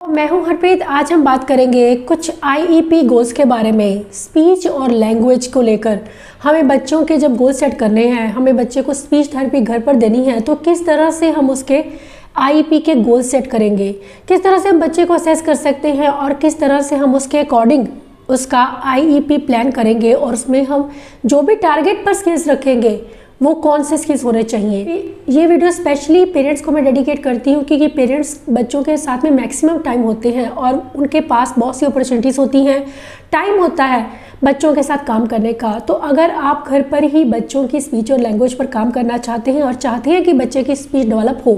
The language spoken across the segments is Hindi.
मैं हूं हरप्रीत। आज हम बात करेंगे कुछ आईईपी गोल्स के बारे में। स्पीच और लैंग्वेज को लेकर हमें बच्चों के जब गोल सेट करने हैं, हमें बच्चे को स्पीच थेरेपी घर पर देनी है, तो किस तरह से हम उसके आईईपी के गोल सेट करेंगे, किस तरह से हम बच्चे को असेस कर सकते हैं और किस तरह से हम उसके अकॉर्डिंग उसका आईईपी प्लान करेंगे और उसमें हम जो भी टारगेट पर स्किल्स रखेंगे वो कौन से स्किल्स होने चाहिए। ये वीडियो स्पेशली पेरेंट्स को मैं डेडिकेट करती हूँ क्योंकि पेरेंट्स बच्चों के साथ में मैक्सिमम टाइम होते हैं और उनके पास बहुत सी अपॉर्चुनिटीज़ होती हैं, टाइम होता है बच्चों के साथ काम करने का। तो अगर आप घर पर ही बच्चों की स्पीच और लैंग्वेज पर काम करना चाहते हैं और चाहते हैं कि बच्चे की स्पीच डेवलप हो,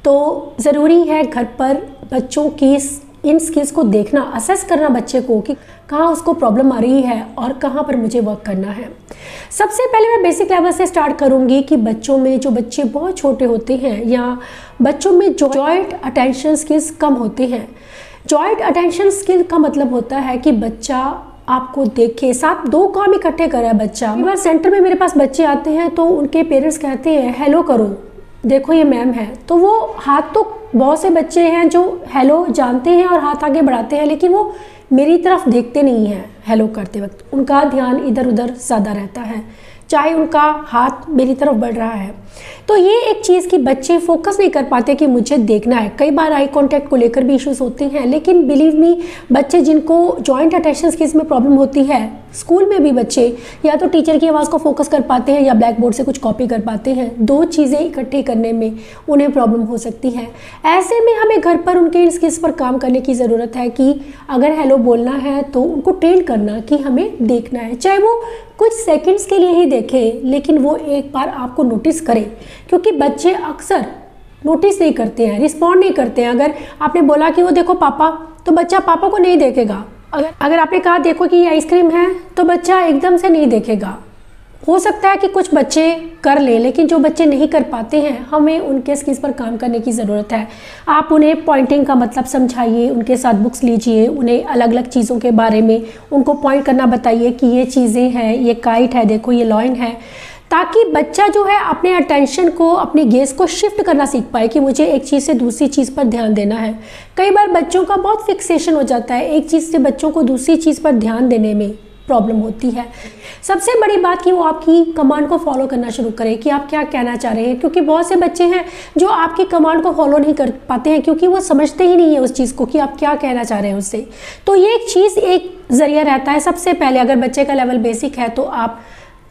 तो ज़रूरी है घर पर बच्चों की इन स्किल्स को देखना, असेस करना बच्चे को कि कहाँ उसको प्रॉब्लम आ रही है और कहाँ पर मुझे वर्क करना है। सबसे पहले मैं बेसिक लेवल से स्टार्ट करूँगी कि बच्चों में जो बच्चे बहुत छोटे होते हैं या बच्चों में जॉइंट अटेंशन स्किल्स कम होते हैं। जॉइंट अटेंशन स्किल का मतलब होता है कि बच्चा आपको देखे, साथ दो काम इकट्ठे कर रहा है बच्चा। एक बार सेंटर में मेरे पास बच्चे आते हैं तो उनके पेरेंट्स कहते हैं हेलो करो, देखो ये मैम है, तो वो हाथ, तो बहुत से बच्चे हैं जो हेलो जानते हैं और हाथ आगे बढ़ाते हैं, लेकिन वो मेरी तरफ देखते नहीं हैं हेलो करते वक्त, उनका ध्यान इधर उधर ज़्यादा रहता है, चाहे उनका हाथ मेरी तरफ बढ़ रहा है। तो ये एक चीज़ कि बच्चे फोकस नहीं कर पाते कि मुझे देखना है। कई बार आई कांटेक्ट को लेकर भी इश्यूज होते हैं, लेकिन बिलीव मी, बच्चे जिनको जॉइंट अटेंशन स्किल्स में प्रॉब्लम होती है, स्कूल में भी बच्चे या तो टीचर की आवाज़ को फोकस कर पाते हैं या ब्लैक बोर्ड से कुछ कॉपी कर पाते हैं। दो चीज़ें इकट्ठी करने में उन्हें प्रॉब्लम हो सकती है। ऐसे में हमें घर पर उनके इन स्किल्स पर काम करने की ज़रूरत है कि अगर हेलो बोलना है तो उनको ट्रेन करना कि हमें देखना है, चाहे वो कुछ सेकंड्स के लिए ही देखें, लेकिन वो एक बार आपको नोटिस करें, क्योंकि बच्चे अक्सर नोटिस नहीं करते हैं, रिस्पॉन्ड नहीं करते हैं। अगर आपने बोला कि वो देखो पापा, तो बच्चा पापा को नहीं देखेगा। अगर आपने कहा देखो कि ये आइसक्रीम है, तो बच्चा एकदम से नहीं देखेगा। हो सकता है कि कुछ बच्चे कर लें, लेकिन जो बच्चे नहीं कर पाते हैं, हमें उनके स्किल्स पर काम करने की ज़रूरत है। आप उन्हें पॉइंटिंग का मतलब समझाइए, उनके साथ बुक्स लीजिए, उन्हें अलग अलग चीज़ों के बारे में उनको पॉइंट करना बताइए कि ये चीज़ें हैं, ये काइट है, देखो ये लॉइन है, ताकि बच्चा जो है अपने अटेंशन को, अपने गेज़ को शिफ्ट करना सीख पाए कि मुझे एक चीज़ से दूसरी चीज़ पर ध्यान देना है। कई बार बच्चों का बहुत फिक्सेशन हो जाता है, एक चीज़ से बच्चों को दूसरी चीज़ पर ध्यान देने में प्रॉब्लम होती है। सबसे बड़ी बात कि वो आपकी कमांड को फॉलो करना शुरू करें कि आप क्या कहना चाह रहे हैं, क्योंकि बहुत से बच्चे हैं जो आपकी कमांड को फॉलो नहीं कर पाते हैं क्योंकि वो समझते ही नहीं है उस चीज़ को कि आप क्या कहना चाह रहे हैं उससे। तो ये एक चीज़, एक ज़रिया रहता है। सबसे पहले अगर बच्चे का लेवल बेसिक है तो आप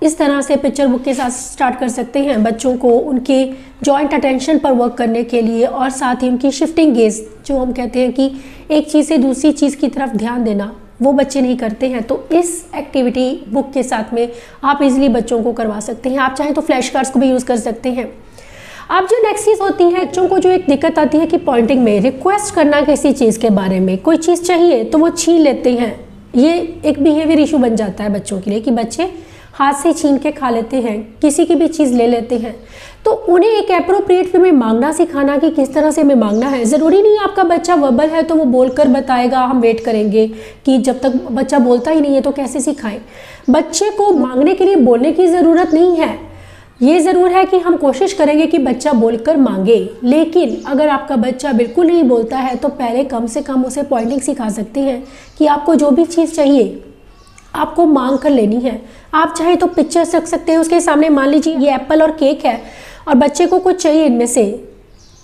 इस तरह से पिक्चर बुक के साथ स्टार्ट कर सकते हैं बच्चों को उनके जॉइंट अटेंशन पर वर्क करने के लिए, और साथ ही उनकी शिफ्टिंग गेज, जो हम कहते हैं कि एक चीज़ से दूसरी चीज़ की तरफ ध्यान देना, वो बच्चे नहीं करते हैं। तो इस एक्टिविटी बुक के साथ में आप इजीली बच्चों को करवा सकते हैं। आप चाहें तो फ्लैश कार्ड्स को भी यूज़ कर सकते हैं। अब जो नेक्स्ट चीज़ होती है, बच्चों को जो एक दिक्कत आती है कि पॉइंटिंग में रिक्वेस्ट करना किसी चीज़ के बारे में, कोई चीज़ चाहिए तो वो छीन लेते हैं। ये एक बिहेवियर इशू बन जाता है बच्चों के लिए कि बच्चे हाथ से छीन के खा लेते हैं, किसी की भी चीज़ ले लेते हैं। तो उन्हें एक एप्रोप्रिएट वे में मांगना सिखाना कि किस तरह से हमें मांगना है। ज़रूरी नहीं आपका बच्चा वर्बल है तो वो बोलकर बताएगा, हम वेट करेंगे कि जब तक बच्चा बोलता ही नहीं है तो कैसे सिखाएं। बच्चे को मांगने के लिए बोलने की ज़रूरत नहीं है। ये ज़रूर है कि हम कोशिश करेंगे कि बच्चा बोलकर मांगे, लेकिन अगर आपका बच्चा बिल्कुल नहीं बोलता है तो पहले कम से कम उसे पॉइंटिंग सिखा सकते हैं कि आपको जो भी चीज़ चाहिए आपको मांग कर लेनी है। आप चाहे तो पिक्चर्स रख सकते हैं उसके सामने, मान लीजिए ये एप्पल और केक है और बच्चे को कुछ चाहिए इनमें से,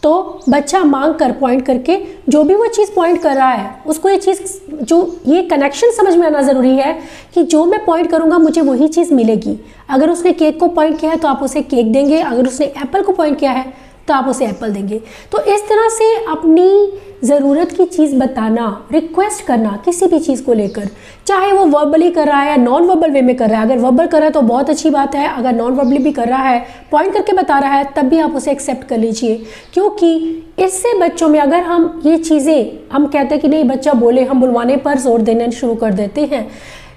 तो बच्चा मांग कर पॉइंट करके जो भी वो चीज़ पॉइंट कर रहा है उसको ये चीज़, जो ये कनेक्शन समझ में आना ज़रूरी है कि जो मैं पॉइंट करूँगा मुझे वही चीज़ मिलेगी। अगर उसने केक को पॉइंट किया है तो आप उसे केक देंगे, अगर उसने एप्पल को पॉइंट किया है तो आप उसे एप्पल देंगे। तो इस तरह से अपनी ज़रूरत की चीज़ बताना, रिक्वेस्ट करना किसी भी चीज़ को लेकर, चाहे वो वर्बली कर रहा है या नॉन वर्बल वे में कर रहा है। अगर वर्बल कर रहा है तो बहुत अच्छी बात है, अगर नॉन वर्बली भी कर रहा है, पॉइंट करके बता रहा है, तब भी आप उसे एक्सेप्ट कर लीजिए। क्योंकि इससे बच्चों में, अगर हम ये चीज़ें, हम कहते हैं कि नहीं बच्चा बोले, हम बुलवाने पर जोर देना शुरू कर देते हैं,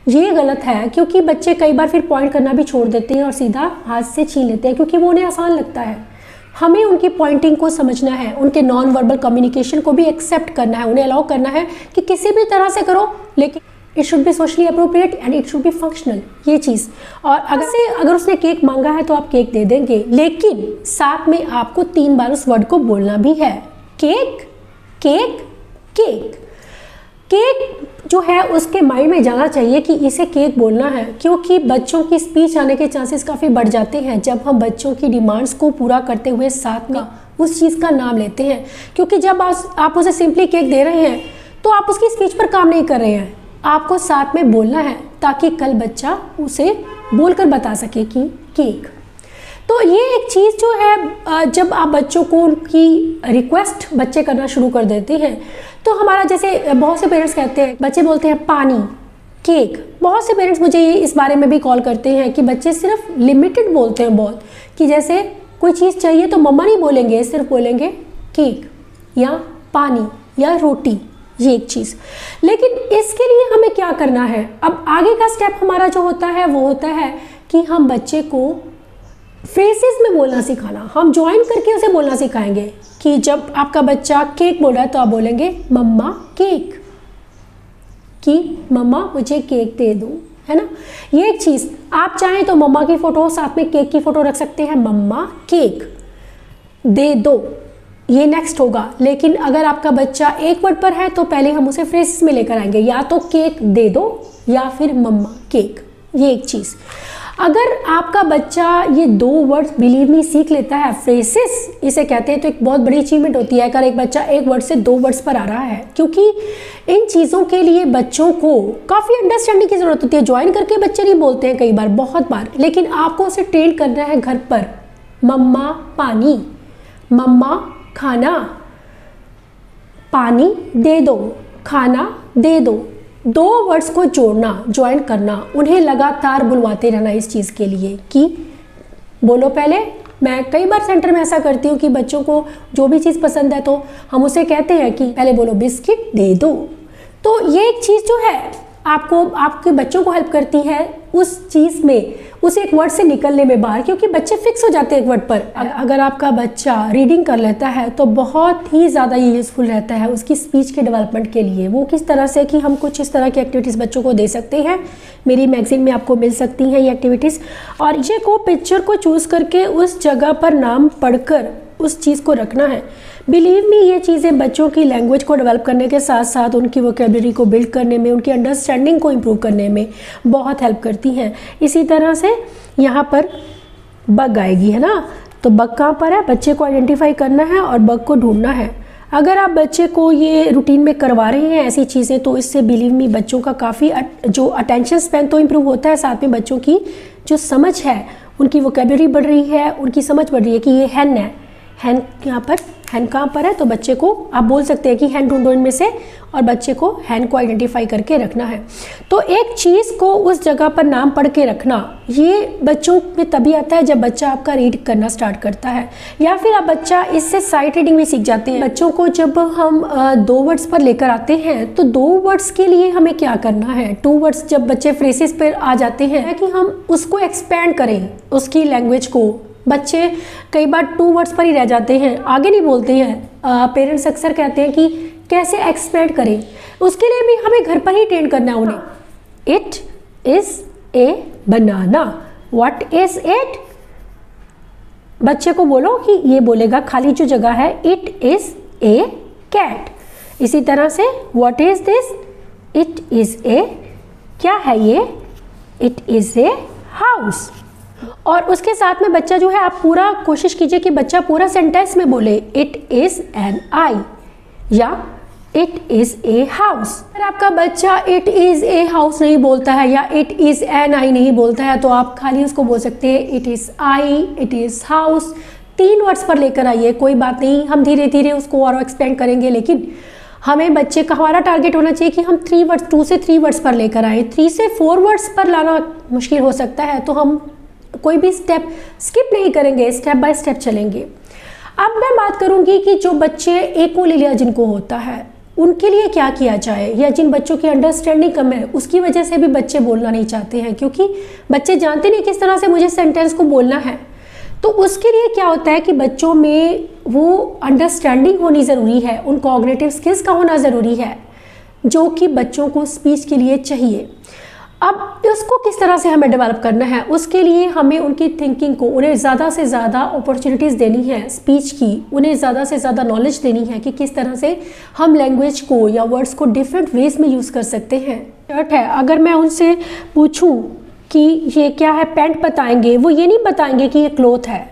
ये गलत है। क्योंकि बच्चे कई बार फिर पॉइंट करना भी छोड़ देते हैं और सीधा हाथ से छीन लेते हैं क्योंकि वो उन्हें आसान लगता है। हमें उनकी पॉइंटिंग को समझना है, उनके नॉन वर्बल कम्युनिकेशन को भी एक्सेप्ट करना है, उन्हें अलाउ करना है कि किसी भी तरह से करो, लेकिन it should be socially appropriate and it should be functional, ये चीज़। और अगर उसने केक मांगा है तो आप केक दे देंगे, लेकिन साथ में आपको 3 बार उस वर्ड को बोलना भी है, केक केक केक। केक जो है उसके माइंड में जाना चाहिए कि इसे केक बोलना है, क्योंकि बच्चों की स्पीच आने के चांसेस काफ़ी बढ़ जाते हैं जब हम बच्चों की डिमांड्स को पूरा करते हुए साथ में उस चीज़ का नाम लेते हैं। क्योंकि जब आप उसे सिंपली केक दे रहे हैं तो आप उसकी स्पीच पर काम नहीं कर रहे हैं, आपको साथ में बोलना है ताकि कल बच्चा उसे बोलकर बता सके कि केक। तो ये एक चीज़ जो है, जब आप बच्चों को उनकी रिक्वेस्ट बच्चे करना शुरू कर देते हैं तो हमारा, जैसे बहुत से पेरेंट्स कहते हैं, बच्चे बोलते हैं पानी, केक। बहुत से पेरेंट्स मुझे ये इस बारे में भी कॉल करते हैं कि बच्चे सिर्फ लिमिटेड बोलते हैं बहुत, कि जैसे कोई चीज़ चाहिए तो मम्मा नहीं बोलेंगे, सिर्फ बोलेंगे केक या पानी या रोटी, ये एक चीज़। लेकिन इसके लिए हमें क्या करना है? अब आगे का स्टेप हमारा जो होता है वो होता है कि हम बच्चे को फ्रेजेस में बोलना सिखाना, हम ज्वाइन करके उसे बोलना सिखाएंगे कि जब आपका बच्चा केक बोल रहा है तो आप बोलेंगे मम्मा केक, कि मम्मा मुझे केक दे दो, है ना। ये एक चीज़, आप चाहें तो मम्मा की फ़ोटो साथ में केक की फ़ोटो रख सकते हैं, मम्मा केक दे दो, ये नेक्स्ट होगा। लेकिन अगर आपका बच्चा एक वर्ड पर है तो पहले हम उसे फ्रेजेस में लेकर आएंगे, या तो केक दे दो या फिर मम्मा केक, ये एक चीज़। अगर आपका बच्चा ये 2 वर्ड्स बिलीव मी सीख लेता है, फ्रेजेस इसे कहते हैं, तो एक बहुत बड़ी अचीवमेंट होती है अगर एक बच्चा 1 वर्ड से 2 वर्ड्स पर आ रहा है। क्योंकि इन चीज़ों के लिए बच्चों को काफ़ी अंडरस्टैंडिंग की ज़रूरत होती है। ज्वाइन करके बच्चे नहीं बोलते हैं कई बार, बहुत बार, लेकिन आपको उसे ट्रेन करना है घर पर। मम्मा पानी, मम्मा खाना, पानी दे दो, खाना दे दो। 2 वर्ड्स को जोड़ना, ज्वाइन करना, उन्हें लगातार बुलवाते रहना इस चीज़ के लिए कि बोलो पहले। मैं कई बार सेंटर में ऐसा करती हूँ कि बच्चों को जो भी चीज़ पसंद है तो हम उसे कहते हैं कि पहले बोलो बिस्किट दे दो। तो ये एक चीज़ जो है आपको, आपके बच्चों को हेल्प करती है उस चीज़ में, उस एक वर्ड से निकलने में बाहर, क्योंकि बच्चे फिक्स हो जाते हैं एक वर्ड पर। अगर आपका बच्चा रीडिंग कर लेता है तो बहुत ही ज़्यादा ये यूज़फुल रहता है उसकी स्पीच के डेवलपमेंट के लिए। वो किस तरह से कि हम कुछ इस तरह की एक्टिविटीज़ बच्चों को दे सकते हैं, मेरी मैगजीन में आपको मिल सकती हैं ये एक्टिविटीज़। और बच्चे को पिक्चर को चूज़ करके उस जगह पर नाम पढ़कर उस चीज़ को रखना है। बिलीव मी, ये चीज़ें बच्चों की लैंग्वेज को डेवलप करने के साथ साथ उनकी वोकेबलरी को बिल्ड करने में, उनकी अंडरस्टैंडिंग को इम्प्रूव करने में बहुत हेल्प करती हैं। इसी तरह से यहाँ पर बग आएगी, है ना। तो बग कहाँ पर है, बच्चे को आइडेंटिफाई करना है और बग को ढूंढना है। अगर आप बच्चे को ये रूटीन में करवा रहे हैं ऐसी चीज़ें, तो इससे बिलीव मी बच्चों का काफ़ी जो अटेंशन स्पैन तो इम्प्रूव होता है, साथ में बच्चों की जो समझ है, उनकी वोकेबलरी बढ़ रही है, उनकी समझ बढ़ रही है कि ये हैन है, हैन यहाँ पर, हैन कहाँ पर है, तो बच्चे को आप बोल सकते हैं कि हैन ढूंढो इनमें से, और बच्चे को हैन को आइडेंटिफाई करके रखना है। तो एक चीज़ को उस जगह पर नाम पढ़ के रखना, ये बच्चों में तभी आता है जब बच्चा आपका रीड करना स्टार्ट करता है, या फिर आप बच्चा इससे साइट रीडिंग भी सीख जाते हैं। बच्चों को जब हम 2 वर्ड्स पर लेकर आते हैं तो 2 वर्ड्स के लिए हमें क्या करना है, 2 वर्ड्स जब बच्चे फ्रेजेस पर आ जाते हैं कि हम उसको एक्सपैंड करें उसकी लैंग्वेज को। बच्चे कई बार 2 वर्ड्स पर ही रह जाते हैं, आगे नहीं बोलते हैं। पेरेंट्स अक्सर कहते हैं कि कैसे एक्सपेंड करें, उसके लिए भी हमें घर पर ही ट्रेन करना है उन्हें। It is a banana, what is it. बच्चे को बोलो कि ये बोलेगा, खाली जो जगह है, इट इज़ ए कैट। इसी तरह से what is this, it is a, क्या है ये, इट इज़ ए हाउस। और उसके साथ में बच्चा जो है, आप पूरा कोशिश कीजिए कि बच्चा पूरा सेंटेंस में बोले, इट इज़ एन आई या इट इज़ ए हाउस। अगर आपका बच्चा इट इज़ ए हाउस नहीं बोलता है या इट इज़ एन आई नहीं बोलता है, तो आप खाली उसको बोल सकते हैं it is I, it is house. 3 words पर लेकर आइए, कोई बात नहीं, हम धीरे धीरे उसको और एक्सपेंड करेंगे, लेकिन हमें बच्चे का, हमारा टारगेट होना चाहिए कि हम 3 वर्ड्स, 2 से 3 वर्ड्स पर लेकर आए। 3 से 4 वर्ड्स पर लाना मुश्किल हो सकता है, तो हम कोई भी स्टेप स्किप नहीं करेंगे, स्टेप बाय स्टेप चलेंगे। अब मैं बात करूंगी कि जो बच्चे एकोलिलिया जिनको होता है उनके लिए क्या किया जाए, या जिन बच्चों की अंडरस्टैंडिंग कम है, उसकी वजह से भी बच्चे बोलना नहीं चाहते हैं, क्योंकि बच्चे जानते नहीं किस तरह से मुझे सेंटेंस को बोलना है। तो उसके लिए क्या होता है कि बच्चों में वो अंडरस्टैंडिंग होनी ज़रूरी है, उन कॉग्निटिव स्किल्स का होना ज़रूरी है, जो कि बच्चों को स्पीच के लिए चाहिए। अब स्किल्स को किस तरह से हमें डेवलप करना है, उसके लिए हमें उनकी थिंकिंग को, उन्हें ज़्यादा से ज़्यादा अपॉर्चुनिटीज़ देनी है स्पीच की, उन्हें ज़्यादा से ज़्यादा नॉलेज देनी है कि किस तरह से हम लैंग्वेज को या वर्ड्स को डिफरेंट वेज में यूज़ कर सकते हैं। शर्ट है, अगर मैं उनसे पूछूं कि ये क्या है, पैंट बताएंगे, वो ये नहीं बताएंगे कि ये क्लॉथ है,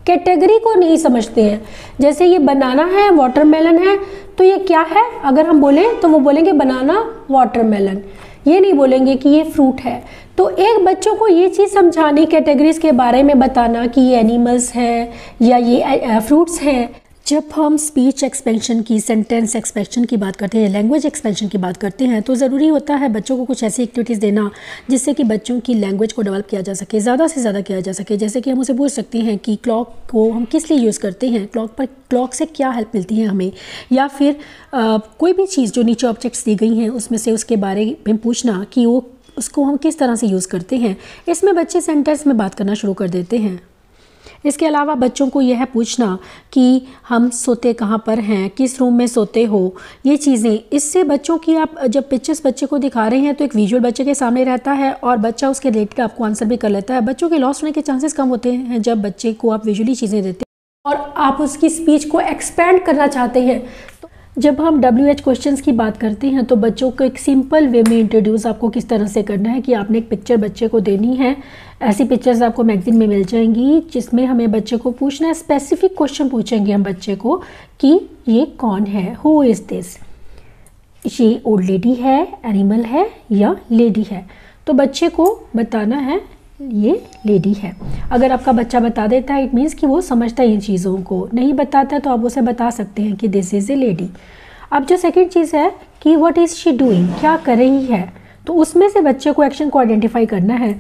कैटेगरी को नहीं समझते हैं। जैसे ये बनाना है, वाटरमेलन है, तो ये क्या है अगर हम बोलें तो वो बोलेंगे बनाना वाटरमेलन, ये नहीं बोलेंगे कि ये फ्रूट है। तो एक बच्चों को ये चीज़ समझानी, कैटेगरीज के बारे में बताना कि ये एनिमल्स हैं या ये फ्रूट्स हैं। जब हम स्पीच एक्सपेंशन की, सेंटेंस एक्सपेंशन की बात करते हैं, लैंग्वेज एक्सपेंशन की बात करते हैं, तो ज़रूरी होता है बच्चों को कुछ ऐसी एक्टिविटीज़ देना जिससे कि बच्चों की लैंग्वेज को डेवलप किया जा सके, ज़्यादा से ज़्यादा किया जा सके। जैसे कि हम उसे पूछ सकते हैं कि क्लॉक को हम किस लिए यूज़ करते हैं, क्लॉक से क्या हेल्प मिलती है हमें, या फिर कोई भी चीज़ जो नीचे ऑब्जेक्ट्स दी गई हैं उसमें से उसके बारे में पूछना कि वो उसको हम किस तरह से यूज़ करते हैं। इसमें बच्चे सेंटेंस में बात करना शुरू कर देते हैं। इसके अलावा बच्चों को यह पूछना कि हम सोते कहाँ पर हैं, किस रूम में सोते हो, ये चीज़ें, इससे बच्चों की, आप जब पिक्चर्स बच्चे को दिखा रहे हैं तो एक विजुअल बच्चे के सामने रहता है और बच्चा उसके रिलेटेड आपको आंसर भी कर लेता है। बच्चों के लॉस्ट होने के चांसेस कम होते हैं जब बच्चे को आप विजुअली चीज़ें देते हैं और आप उसकी स्पीच को एक्सपेंड करना चाहते हैं। जब हम WH क्वेश्चंस की बात करते हैं तो बच्चों को एक सिंपल वे में इंट्रोड्यूस आपको किस तरह से करना है कि आपने एक पिक्चर बच्चे को देनी है। ऐसी पिक्चर्स आपको मैगजीन में मिल जाएंगी जिसमें हमें बच्चे को पूछना है, स्पेसिफिक क्वेश्चन पूछेंगे हम बच्चे को कि ये कौन है, हु इज़ दिस, ये ओल्ड लेडी है, एनिमल है या लेडी है। तो बच्चे को बताना है ये लेडी है। अगर आपका बच्चा बता देता है इट मीन्स कि वो समझता है इन चीज़ों को, नहीं बताता तो आप उसे बता सकते हैं कि दिस इज़ ए लेडी। अब जो सेकंड चीज़ है कि व्हाट इज़ शी डूइंग, क्या कर रही है, तो उसमें से बच्चे को एक्शन को आइडेंटिफाई करना है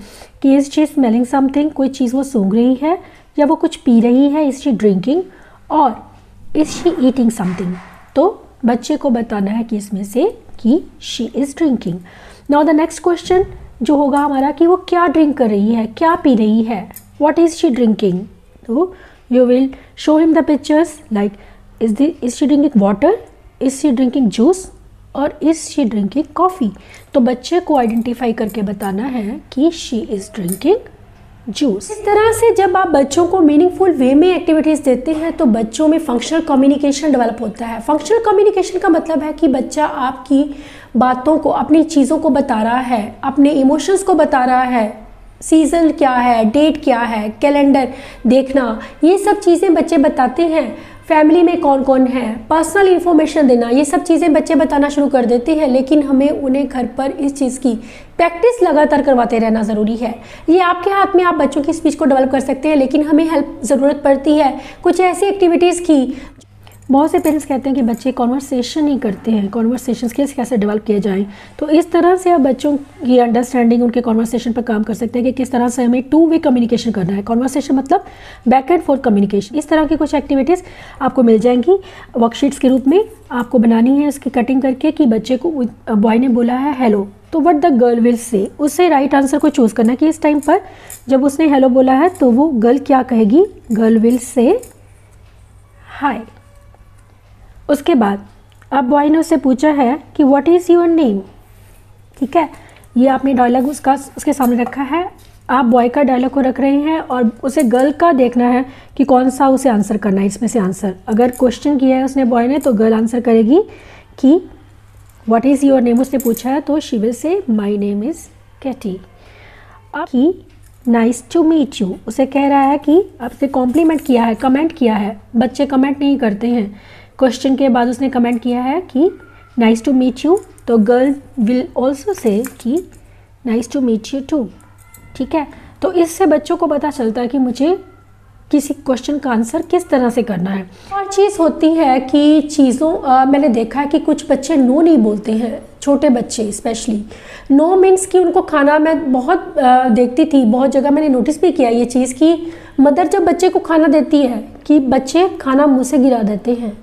कि इज़ शी स्मेलिंग समथिंग, कोई चीज़ वो सूंघ रही है या वो कुछ पी रही है, इज़ शी ड्रिंकिंग, और इज़ शी ईटिंग समथिंग। तो बच्चे को बताना है कि इसमें से कि she is drinking. Now the next question जो होगा हमारा कि वो क्या ड्रिंक कर रही है, क्या पी रही है, व्हाट इज़ शी ड्रिंकिंग। तो you will show him the pictures like is she drinking water, is she drinking juice और इज़ शी ड्रिंकिंग कॉफ़ी। तो बच्चे को आइडेंटिफाई करके बताना है कि शी इज़ ड्रिंकिंग जूस। इस तरह से जब आप बच्चों को मीनिंगफुल वे में एक्टिविटीज़ देते हैं तो बच्चों में फंक्शनल कम्युनिकेशन डेवलप होता है। फंक्शनल कम्युनिकेशन का मतलब है कि बच्चा आपकी बातों को, अपनी चीज़ों को बता रहा है, अपने इमोशंस को बता रहा है, सीज़न क्या है, डेट क्या है, कैलेंडर देखना, ये सब चीज़ें बच्चे बताते हैं। फैमिली में कौन कौन है, पर्सनल इन्फॉर्मेशन देना, ये सब चीज़ें बच्चे बताना शुरू कर देते हैं। लेकिन हमें उन्हें घर पर इस चीज़ की प्रैक्टिस लगातार करवाते रहना ज़रूरी है। ये आपके हाथ में, आप बच्चों की स्पीच को डेवलप कर सकते हैं, लेकिन हमें हेल्प ज़रूरत पड़ती है कुछ ऐसी एक्टिविटीज़ की। बहुत से पेरेंट्स कहते हैं कि बच्चे कॉन्वर्सेशन नहीं करते हैं, कॉन्वर्सेशन स्किल्स कैसे डेवलप किए जाएं। तो इस तरह से आप बच्चों की अंडरस्टैंडिंग, उनके कॉन्वर्सेशन पर काम कर सकते हैं कि किस तरह से हमें 2 वे कम्युनिकेशन करना है। कॉन्वर्सेशन मतलब बैक एंड फोर्थ कम्युनिकेशन। इस तरह की कुछ एक्टिविटीज़ आपको मिल जाएंगी वर्कशीट्स के रूप में। आपको बनानी है उसकी कटिंग करके कि बच्चे को, बॉय ने बोला है हेलो, तो what the girl will say, उससे राइट आंसर को चूज़ करना कि इस टाइम पर जब उसने हेलो बोला है तो वो गर्ल क्या कहेगी, गर्ल विल से हाय। उसके बाद अब बॉय ने उससे पूछा है कि व्हाट इज़ योर नेम, ठीक है। ये आपने डायलॉग उसके सामने रखा है, आप बॉय का डायलॉग को रख रहे हैं और उसे गर्ल का देखना है कि कौन सा उसे आंसर करना है इसमें से आंसर। अगर क्वेश्चन किया है उसने बॉय ने तो गर्ल आंसर करेगी कि व्हाट इज़ योर नेम, उसने पूछा है तो she will say my name is Katie. अब कि नाइस टू मीट यू, उसे कह रहा है कि आपसे कॉम्प्लीमेंट किया है, कमेंट किया है। बच्चे कमेंट नहीं करते हैं, क्वेश्चन के बाद उसने कमेंट किया है कि नाइस टू मीट यू, तो गर्ल विल ऑल्सो से कि nice to meet you too, ठीक है। तो इससे बच्चों को पता चलता है कि मुझे किसी क्वेश्चन का आंसर किस तरह से करना है। और चीज़ होती है कि मैंने देखा है कि कुछ बच्चे नो नहीं बोलते हैं, छोटे बच्चे स्पेशली। नो मीन्स कि उनको खाना, मैं बहुत देखती थी, बहुत जगह मैंने नोटिस भी किया ये चीज़ कि मदर जब बच्चे को खाना देती है कि बच्चे खाना मुँह से गिरा देते हैं,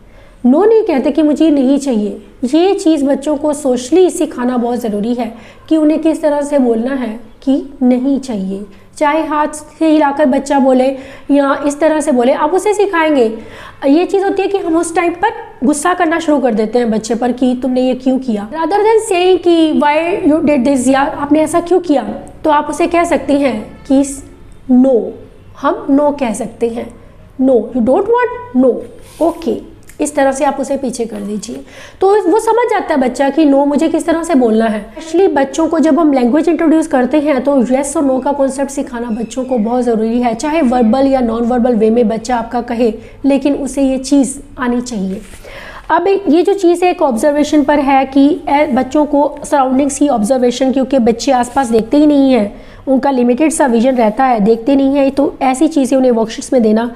नो नहीं कहते कि मुझे नहीं चाहिए। ये चीज़ बच्चों को सोशली सिखाना बहुत ज़रूरी है कि उन्हें किस तरह से बोलना है कि नहीं चाहिए, चाहे हाथ से हिलाकर बच्चा बोले या इस तरह से बोले, आप उसे सिखाएंगे। ये चीज़ होती है कि हम उस टाइम पर गुस्सा करना शुरू कर देते हैं बच्चे पर कि तुमने ये क्यों किया, रादर देन सेइंग कि व्हाई यू डिड दिस, या आपने ऐसा क्यों किया, तो आप उसे कह सकती हैं कि नो, हम नो कह सकते हैं, no you don't want, no okay, इस तरह से आप उसे पीछे कर दीजिए। तो वो समझ जाता है बच्चा कि नो मुझे किस तरह से बोलना है। एक्चुअली बच्चों को जब हम लैंग्वेज इंट्रोड्यूस करते हैं तो येस और नो का कॉन्सेप्ट सिखाना बच्चों को बहुत ज़रूरी है। चाहे वर्बल या नॉन वर्बल वे में बच्चा आपका कहे, लेकिन उसे ये चीज़ आनी चाहिए। अब ये जो चीज़ है एक ऑब्जर्वेशन पर है कि बच्चों को सराउंडिंग्स की ऑब्जर्वेशन, क्योंकि बच्चे आसपास देखते ही नहीं हैं, उनका लिमिटेड सा विजन रहता है, देखते नहीं है, तो ऐसी चीज़ें उन्हें वर्कशीट्स में देना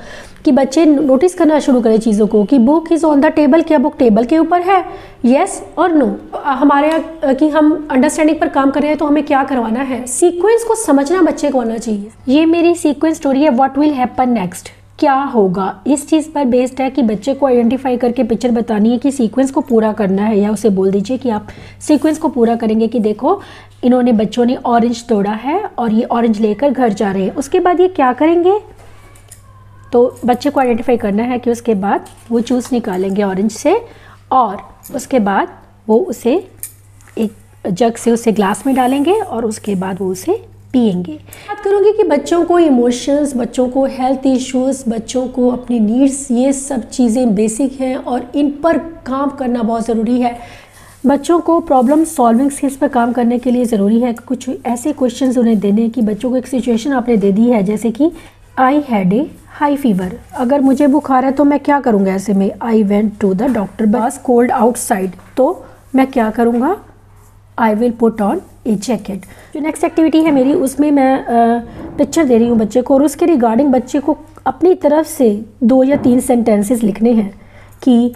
कि बच्चे नोटिस करना शुरू करें चीज़ों को कि book is on the table, क्या बुक टेबल के ऊपर है, येस और नो। हमारे कि हम अंडरस्टैंडिंग पर काम कर रहे हैं तो हमें क्या करवाना है, सीक्वेंस को समझना बच्चे को आना चाहिए। ये मेरी सीक्वेंस स्टोरी है, व्हाट विल हैपन नेक्स्ट, क्या होगा, इस चीज़ पर बेस्ड है कि बच्चे को आइडेंटिफाई करके पिक्चर बतानी है कि सीक्वेंस को पूरा करना है, या उसे बोल दीजिए कि आप सीक्वेंस को पूरा करेंगे कि देखो इन्होंने बच्चों ने ऑरेंज तोड़ा है और ये ऑरेंज लेकर घर जा रहे हैं, उसके बाद ये क्या करेंगे, तो बच्चे को आइडेंटिफाई करना है कि उसके बाद वो जूस निकालेंगे ऑरेंज से और उसके बाद वो उसे एक जग से उसे ग्लास में डालेंगे और उसके बाद वो उसे पिएंगे। बात करूँगी कि बच्चों को इमोशंस, बच्चों को हेल्थ इश्यूज़, बच्चों को अपनी नीड्स, ये सब चीज़ें बेसिक हैं और इन पर काम करना बहुत ज़रूरी है। बच्चों को प्रॉब्लम सॉल्विंग स्किल्स पर काम करने के लिए ज़रूरी है कुछ ऐसे क्वेश्चंस उन्हें देने कि बच्चों को एक सिचुएशन आपने दे दी है, जैसे कि I had a high fever, अगर मुझे बुखार है तो मैं क्या करूँगा, ऐसे में I went to the doctor but cold outside, तो मैं क्या करूँगा, I will put on a jacket. जो नेक्स्ट एक्टिविटी है मेरी, उसमें मैं पिक्चर दे रही हूँ बच्चे को और उसके रिगार्डिंग बच्चे को अपनी तरफ से 2 या 3 सेंटेंसेस लिखने हैं कि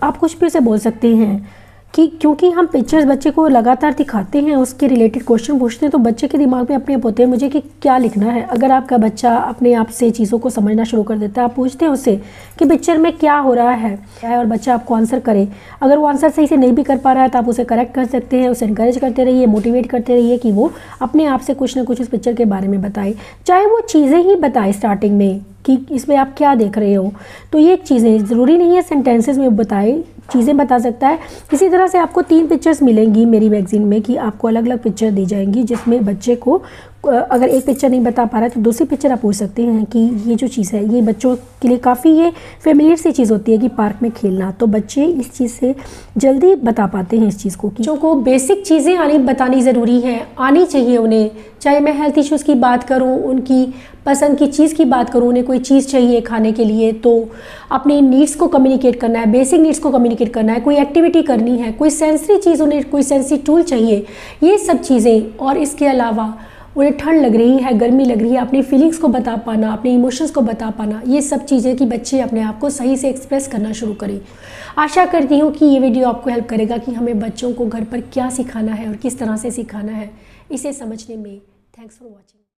आप कुछ भी उसे बोल सकते हैं कि क्योंकि हम पिक्चर्स बच्चे को लगातार दिखाते हैं, उसके रिलेटेड क्वेश्चन पूछते हैं, तो बच्चे के दिमाग में अपने आप होते हैं मुझे कि क्या लिखना है। अगर आपका बच्चा अपने आप से चीज़ों को समझना शुरू कर देता है, आप पूछते हैं उससे कि पिक्चर में क्या हो रहा है और बच्चा आपको आंसर करे। अगर वो आंसर सही से नहीं भी कर पा रहा है तो आप उसे करेक्ट कर सकते हैं, उसे इनकरेज करते रहिए, मोटिवेट करते रहिए कि वो अपने आप से कुछ ना कुछ उस पिक्चर के बारे में बताए, चाहे वो चीज़ें ही बताए स्टार्टिंग में कि इसमें आप क्या देख रहे हो। तो ये चीज़ें ज़रूरी नहीं है सेंटेंसेस में बताए, चीज़ें बता सकता है। इसी तरह से आपको 3 पिक्चर्स मिलेंगी मेरी मैगज़ीन में कि आपको अलग अलग पिक्चर दी जाएंगी, जिसमें बच्चे को अगर एक पिक्चर नहीं बता पा रहा है तो दूसरी पिक्चर आप पूछ सकते हैं कि ये जो चीज़ है ये बच्चों के लिए काफ़ी ये फेमिलियर सी चीज़ होती है कि पार्क में खेलना, तो बच्चे इस चीज़ से जल्दी बता पाते हैं इस चीज़ को। बच्चों को बेसिक चीज़ें बतानी ज़रूरी हैं, आनी चाहिए उन्हें। चाहे मैं हेल्थ इश्यूज़ की बात करूँ, उनकी पसंद की चीज़ की बात करूँ, उन्हें कोई चीज़ चाहिए खाने के लिए तो अपनी नीड्स को कम्युनिकेट करना है, बेसिक नीड्स को कम्युनिकेट करना है, कोई एक्टिविटी करनी है, कोई सेंसरी चीज़, उन्हें कोई सेंसरी टूल चाहिए, ये सब चीज़ें। और इसके अलावा उन्हें ठंड लग रही है, गर्मी लग रही है, अपनी फीलिंग्स को बता पाना, अपने इमोशंस को बता पाना, ये सब चीज़ें कि बच्चे अपने आप को सही से एक्सप्रेस करना शुरू करें। आशा करती हूँ कि ये वीडियो आपको हेल्प करेगा कि हमें बच्चों को घर पर क्या सिखाना है और किस तरह से सिखाना है, इसे समझने में। Thanks for watching.